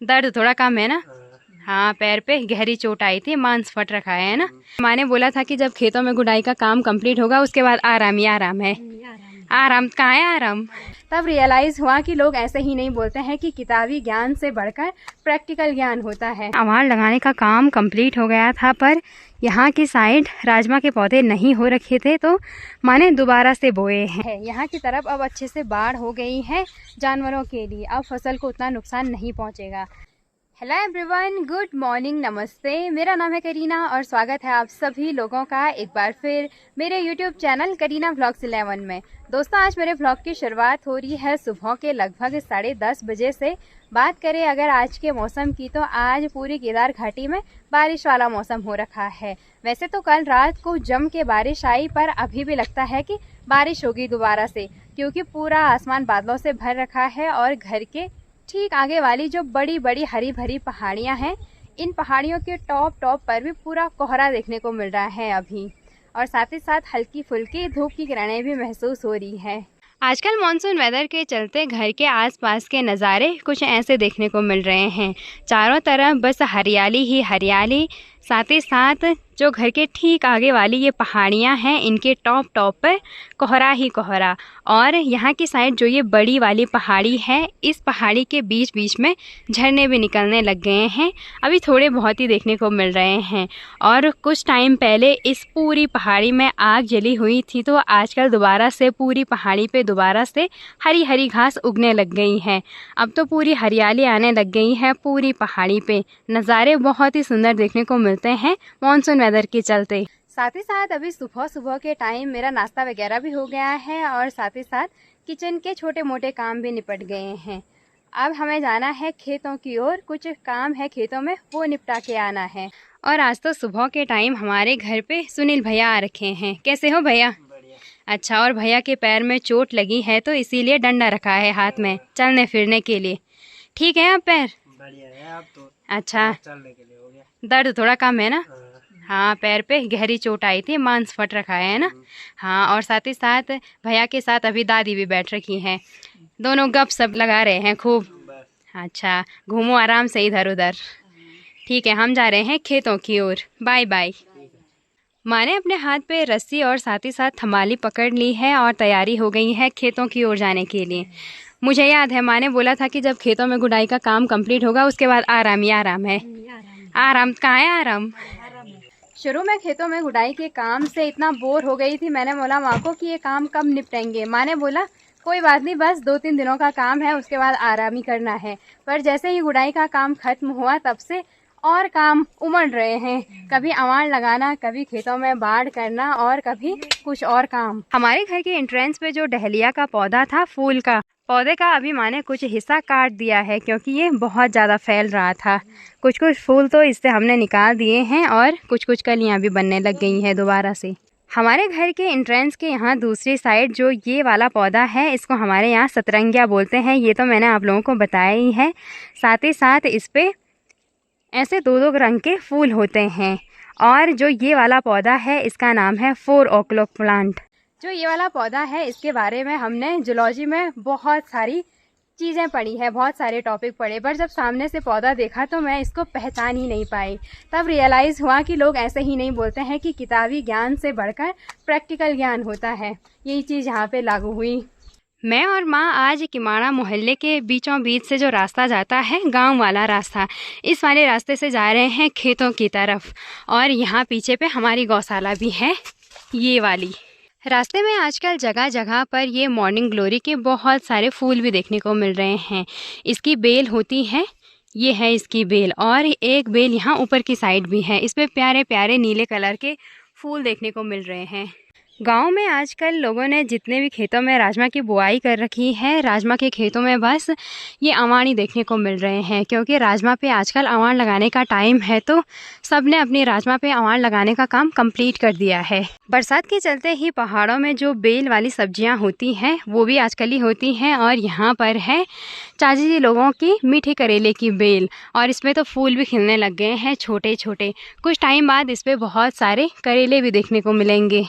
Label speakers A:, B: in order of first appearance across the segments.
A: दर्द थोड़ा कम है ना? हाँ, पैर पे गहरी चोट आई थी, मांस फट रखा है ना? माँ ने बोला था कि जब खेतों में गुड़ाई का काम कंप्लीट होगा उसके बाद आराम ही आराम है। आराम कहाँ है आराम? तब रियलाइज हुआ कि लोग ऐसे ही नहीं बोलते हैं कि किताबी ज्ञान से बढ़कर प्रैक्टिकल ज्ञान होता है। अवार लगाने का काम कंप्लीट हो गया था, पर यहाँ की साइड राजमा के पौधे नहीं हो रखे थे, तो माँ ने दोबारा से बोए हैं। यहाँ की तरफ अब अच्छे से बाढ़ हो गई है जानवरों के लिए, अब फसल को उतना नुकसान नहीं पहुँचेगा। हेलो एवरीवन, गुड मॉर्निंग, नमस्ते। मेरा नाम है करीना और स्वागत है आप सभी लोगों का एक बार फिर मेरे यूट्यूब चैनल करीना व्लॉग्स 11 में। दोस्तों, आज मेरे व्लॉग की शुरुआत हो रही है सुबह के लगभग 10:30 बजे से। बात करें अगर आज के मौसम की, तो आज पूरी केदार घाटी में बारिश वाला मौसम हो रखा है। वैसे तो कल रात को जम के बारिश आई, पर अभी भी लगता है कि बारिश होगी दोबारा से, क्योंकि पूरा आसमान बादलों से भर रखा है और घर के ठीक आगे वाली जो बड़ी बड़ी हरी भरी पहाड़ियां हैं, इन पहाड़ियों के टॉप पर भी पूरा कोहरा देखने को मिल रहा है अभी, और साथ ही साथ हल्की फुल्की धूप की किरणें भी महसूस हो रही है। आजकल मॉनसून वेदर के चलते घर के आसपास के नज़ारे कुछ ऐसे देखने को मिल रहे हैं। चारों तरफ बस हरियाली ही हरियाली, साथ ही साथ जो घर के ठीक आगे वाली ये पहाड़ियाँ हैं, इनके टॉप पर कोहरा ही कोहरा। और यहाँ की साइड जो ये बड़ी वाली पहाड़ी है, इस पहाड़ी के बीच बीच में झरने भी निकलने लग गए हैं। अभी थोड़े बहुत ही देखने को मिल रहे हैं। और कुछ टाइम पहले इस पूरी पहाड़ी में आग जली हुई थी, तो आजकल दोबारा से पूरी पहाड़ी पे दोबारा से हरी हरी घास उगने लग गई है। अब तो पूरी हरियाली आने लग गई है पूरी पहाड़ी पे। नज़ारे बहुत ही सुंदर देखने को मिलते हैं मॉनसून वेदर के चलते। साथ ही साथ अभी सुबह के टाइम मेरा नाश्ता वगैरह भी हो गया है, और साथ ही साथ किचन के छोटे मोटे काम भी निपट गए हैं। अब हमें जाना है खेतों की ओर, कुछ काम है खेतों में, वो निपटा के आना है। और आज तो सुबह के टाइम हमारे घर पे सुनील भैया आ रखे हैं। कैसे हो भैया? अच्छा, और भैया के पैर में चोट लगी है, तो इसीलिए डंडा रखा है हाथ में चलने फिरने के लिए। ठीक है अब पैर?
B: बढ़िया है अब तो।
A: अच्छा,
B: चलने के लिए हो गया।
A: दर्द थोड़ा कम है ना? हाँ, पैर पे गहरी चोट आई थी, मांस फट रखा है ना? हाँ, और साथ ही साथ भैया के साथ अभी दादी भी बैठ रखी हैं। दोनों गप सप लगा रहे हैं खूब। अच्छा, घूमो आराम से इधर उधर। ठीक है, हम जा रहे हैं खेतों की ओर। Bye bye. माँ ने अपने हाथ पे रस्सी और साथ ही साथ थमाली पकड़ ली है और तैयारी हो गई है खेतों की ओर जाने के लिए। मुझे याद है माँ ने बोला था कि जब खेतों में गुड़ाई का काम कंप्लीट होगा उसके बाद आराम ही आराम है। आराम कहाँ है आराम? शुरू में खेतों में गुड़ाई के काम से इतना बोर हो गई थी, मैंने बोला माँ को कि ये काम कब निपटेंगे। माँ ने बोला कोई बात नहीं, बस 2-3 दिनों का काम है, उसके बाद आराम ही करना है। पर जैसे ही गुड़ाई का काम खत्म हुआ, तब से और काम उमड़ रहे हैं। कभी अवार लगाना, कभी खेतों में बाढ़ करना, और कभी कुछ और काम। हमारे घर के एंट्रेंस पे जो डहलिया का पौधा था, फूल का पौधे का, अभी माँ ने कुछ हिस्सा काट दिया है, क्योंकि ये बहुत ज़्यादा फैल रहा था। कुछ फूल तो इससे हमने निकाल दिए हैं, और कुछ कलियाँ भी बनने लग गई हैं दोबारा से। हमारे घर के एंट्रेंस के यहाँ दूसरी साइड जो ये वाला पौधा है, इसको हमारे यहाँ सतरंगिया बोलते हैं। ये तो मैंने आप लोगों को बताया ही है। साथ ही साथ इस पे ऐसे 2-2 रंग के फूल होते हैं। और जो ये वाला पौधा है, इसका नाम है 4 o'clock प्लांट। जो ये वाला पौधा है, इसके बारे में हमने जूलॉजी में बहुत सारी चीज़ें पढ़ी है, बहुत सारे टॉपिक पढ़े, पर जब सामने से पौधा देखा तो मैं इसको पहचान ही नहीं पाई। तब रियलाइज़ हुआ कि लोग ऐसे ही नहीं बोलते हैं कि किताबी ज्ञान से बढ़कर प्रैक्टिकल ज्ञान होता है। यही चीज़ यहाँ पे लागू हुई। मैं और माँ आज किमाड़ा मोहल्ले के बीचों बीच से जो रास्ता जाता है, गांव वाला रास्ता, इस वाले रास्ते से जा रहे हैं खेतों की तरफ। और यहाँ पीछे पे हमारी गौशाला भी है, ये वाली। रास्ते में आजकल जगह जगह पर ये मॉर्निंग ग्लोरी के बहुत सारे फूल भी देखने को मिल रहे हैं। इसकी बेल होती है, ये है इसकी बेल, और एक बेल यहाँ ऊपर की साइड भी है। इस पे प्यारे प्यारे नीले कलर के फूल देखने को मिल रहे हैं। गांव में आजकल लोगों ने जितने भी खेतों में राजमा की बुआई कर रखी है, राजमा के खेतों में बस ये अवार ही देखने को मिल रहे हैं, क्योंकि राजमा पे आजकल अवार लगाने का टाइम है, तो सब ने अपनी राजमा पे अवार लगाने का काम कंप्लीट कर दिया है। बरसात के चलते ही पहाड़ों में जो बेल वाली सब्जियां होती हैं, वो भी आजकल ही होती हैं। और यहाँ पर है चाची जी लोगों की मीठे करेले की बेल, और इसमें तो फूल भी खिलने लग गए हैं छोटे छोटे। कुछ टाइम बाद इस पर बहुत सारे करेले भी देखने को मिलेंगे।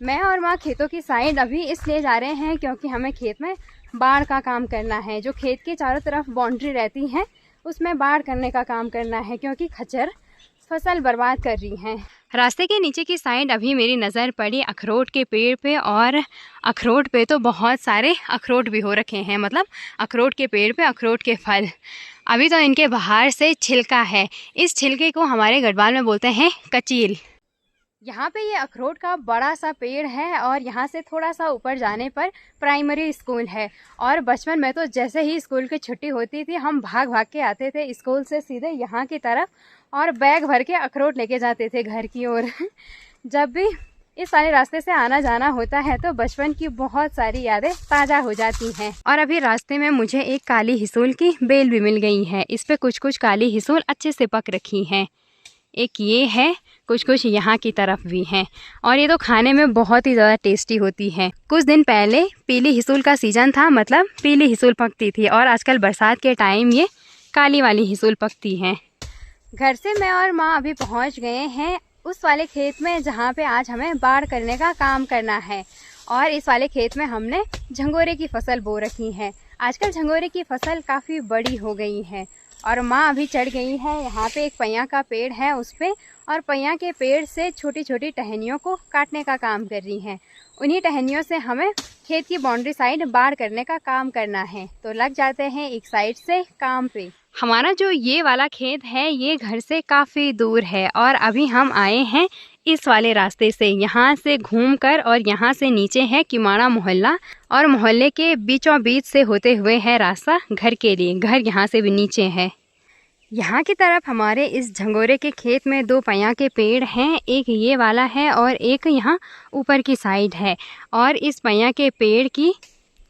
A: मैं और माँ खेतों की साइड अभी इसलिए जा रहे हैं क्योंकि हमें खेत में बाढ़ का काम करना है। जो खेत के चारों तरफ बाउंड्री रहती है, उसमें बाढ़ करने का काम करना है, क्योंकि खच्चर फसल बर्बाद कर रही हैं। रास्ते के नीचे की साइड अभी मेरी नज़र पड़ी अखरोट के पेड़ पे, और अखरोट पे तो बहुत सारे अखरोट भी हो रखे हैं, मतलब अखरोट के पेड़ पे अखरोट के फल। अभी तो इनके बाहर से छिलका है। इस छिलके को हमारे गढ़वाल में बोलते हैं कचील। यहाँ पे ये अखरोट का बड़ा सा पेड़ है, और यहाँ से थोड़ा सा ऊपर जाने पर प्राइमरी स्कूल है। और बचपन में तो जैसे ही स्कूल की छुट्टी होती थी हम भाग भाग के आते थे स्कूल से सीधे यहाँ की तरफ, और बैग भर के अखरोट लेके जाते थे घर की ओर। जब भी इस वाले रास्ते से आना जाना होता है तो बचपन की बहुत सारी यादें ताज़ा हो जाती हैं। और अभी रास्ते में मुझे एक काली हिसूल की बेल भी मिल गई है। इस पे कुछ कुछ काली हिसूल अच्छे से पक रखी हैं। एक ये है, कुछ कुछ यहाँ की तरफ भी हैं, और ये तो खाने में बहुत ही ज़्यादा टेस्टी होती है। कुछ दिन पहले पीली हिसूल का सीज़न था, मतलब पीली हिसूल पकती थी, और आजकल बरसात के टाइम ये काली वाली हिसूल पकती हैं। घर से मैं और माँ अभी पहुँच गए हैं उस वाले खेत में जहाँ पे आज हमें बाढ़ करने का काम करना है। और इस वाले खेत में हमने झंगोरे की फसल बो रखी है। आजकल झंगोरे की फसल काफ़ी बड़ी हो गई है, और माँ अभी चढ़ गई है। यहाँ पे एक पैया का पेड़ है उस पर, और पैया के पेड़ से छोटी छोटी टहनियों को काटने का काम कर रही हैं। उन्हीं टहनियों से हमें खेत की बाउंड्री साइड बाढ़ करने का काम करना है। तो लग जाते हैं एक साइड से काम पे। हमारा जो ये वाला खेत है ये घर से काफ़ी दूर है, और अभी हम आए हैं इस वाले रास्ते से। यहाँ से घूमकर, और यहाँ से नीचे है किमाड़ा मोहल्ला, और मोहल्ले के बीचों बीच से होते हुए है रास्ता घर के लिए। घर यहाँ से भी नीचे है। यहाँ की तरफ हमारे इस झंगोरे के खेत में 2 पैया के पेड़ हैं। एक ये वाला है और एक यहाँ ऊपर की साइड है। और इस पैया के पेड़ की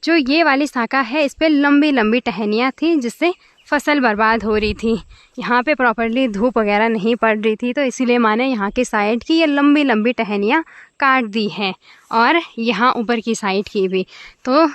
A: जो ये वाली शाखा है इस पर लंबी लंबी टहनियाँ थी, जिससे फसल बर्बाद हो रही थी। यहाँ पे प्रॉपर्ली धूप वगैरह नहीं पड़ रही थी, तो इसीलिए मैंने यहाँ के साइड की ये लंबी लंबी टहनियाँ काट दी हैं, और यहाँ ऊपर की साइड की भी। तो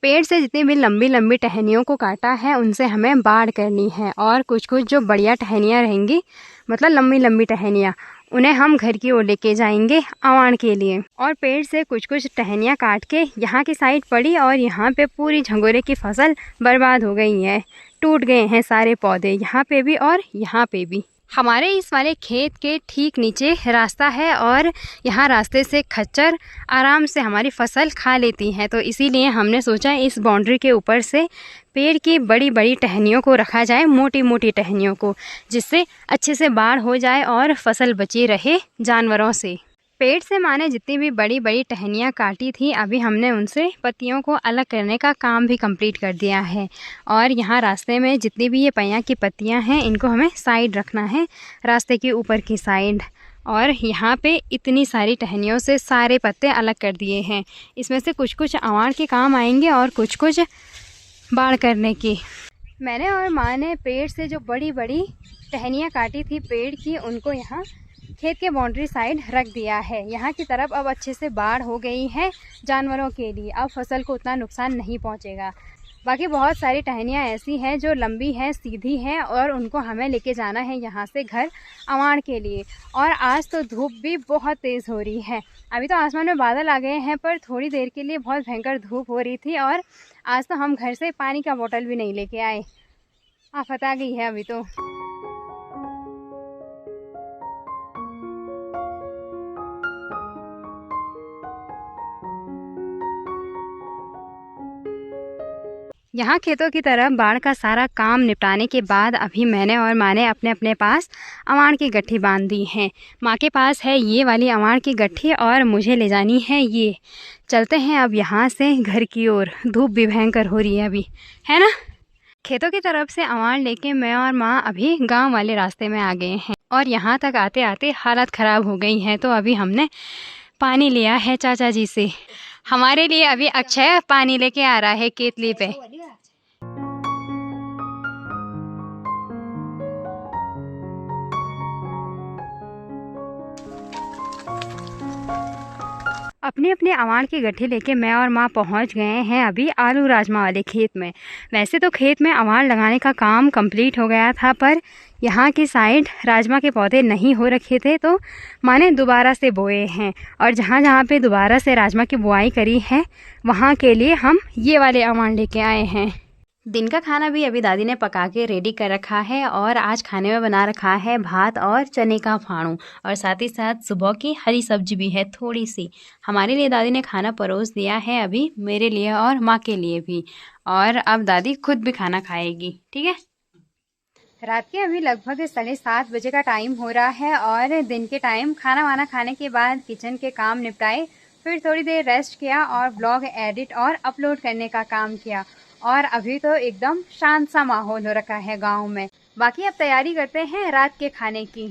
A: पेड़ से जितनी भी लंबी लंबी टहनियों को काटा है उनसे हमें बाढ़ करनी है। और कुछ कुछ जो बढ़िया टहनियाँ रहेंगी, मतलब लंबी लंबी टहनियाँ, उन्हें हम घर की ओर लेके जाएंगे अवान के लिए। और पेड़ से कुछ कुछ टहनियाँ काट के यहाँ की साइड पड़ी, और यहाँ पे पूरी झंगोरे की फसल बर्बाद हो गई है। टूट गए हैं सारे पौधे, यहाँ पे भी और यहाँ पे भी। हमारे इस वाले खेत के ठीक नीचे रास्ता है, और यहाँ रास्ते से खच्चर आराम से हमारी फसल खा लेती हैं। तो इसीलिए हमने सोचा इस बाउंड्री के ऊपर से पेड़ की बड़ी बड़ी टहनियों को रखा जाए, मोटी मोटी टहनियों को, जिससे अच्छे से बाढ़ हो जाए और फसल बची रहे जानवरों से। पेड़ से माने जितनी भी बड़ी बड़ी टहनियाँ काटी थी, अभी हमने उनसे पत्तियों को अलग करने का काम भी कंप्लीट कर दिया है। और यहाँ रास्ते में जितनी भी ये पैया की पत्तियाँ हैं इनको हमें साइड रखना है, रास्ते के ऊपर की साइड। और यहाँ पे इतनी सारी टहनियों से सारे पत्ते अलग कर दिए हैं। इसमें से कुछ कुछ अवार के काम आएंगे और कुछ कुछ बाढ़ करने की। मैंने और माँ ने पेड़ से जो बड़ी बड़ी टहनियाँ काटी थी पेड़ की, उनको यहाँ खेत के बाउंड्री साइड रख दिया है। यहाँ की तरफ अब अच्छे से बाढ़ हो गई है जानवरों के लिए, अब फसल को उतना नुकसान नहीं पहुँचेगा। बाकी बहुत सारी टहनियाँ ऐसी हैं जो लंबी हैं, सीधी हैं, और उनको हमें लेके जाना है यहाँ से घर अवान के लिए। और आज तो धूप भी बहुत तेज़ हो रही है। अभी तो आसमान में बादल आ गए हैं, पर थोड़ी देर के लिए बहुत भयंकर धूप हो रही थी। और आज तो हम घर से पानी का बोतल भी नहीं लेके आए, आफत आ गई है अभी तो। यहाँ खेतों की तरफ बाढ़ का सारा काम निपटाने के बाद अभी मैंने और माँ ने अपने अपने पास अवान की गट्ठी बांध दी है। माँ के पास है ये वाली अवान की गट्ठी, और मुझे ले जानी है ये। चलते हैं अब यहाँ से घर की ओर। धूप भी भयंकर हो रही है अभी, है ना। खेतों की तरफ से अवान लेके मैं और माँ अभी गांव वाले रास्ते में आ गए हैं, और यहाँ तक आते आते हालत ख़राब हो गई है। तो अभी हमने पानी लिया है चाचा जी से। हमारे लिए अभी अक्षय पानी लेके आ रहा है केतली पे। अपनी अपनी अवान की गट्ठी लेके मैं और माँ पहुँच गए हैं अभी आलू राजमा वाले खेत में। वैसे तो खेत में अवान लगाने का काम कंप्लीट हो गया था, पर यहाँ की साइड राजमा के पौधे नहीं हो रखे थे, तो माँ ने दोबारा से बोए हैं। और जहाँ जहाँ पे दोबारा से राजमा की बुआई करी है वहाँ के लिए हम ये वाले अवान लेके आए हैं। दिन का खाना भी अभी दादी ने पका के रेडी कर रखा है और आज खाने में बना रखा है भात और चने का फाड़ू और साथ ही साथ सुबह की हरी सब्जी भी है थोड़ी सी। हमारे लिए दादी ने खाना परोस दिया है अभी, मेरे लिए और माँ के लिए भी। और अब दादी खुद भी खाना खाएगी, ठीक है। रात के अभी लगभग 7:30 बजे का टाइम हो रहा है और दिन के टाइम खाना वाना खाने के बाद किचन के काम निपटाए, फिर थोड़ी देर रेस्ट किया और ब्लॉग एडिट और अपलोड करने का काम किया। और अभी तो एकदम शांत सा माहौल हो रखा है गांव में। बाकी अब तैयारी करते हैं रात के खाने की।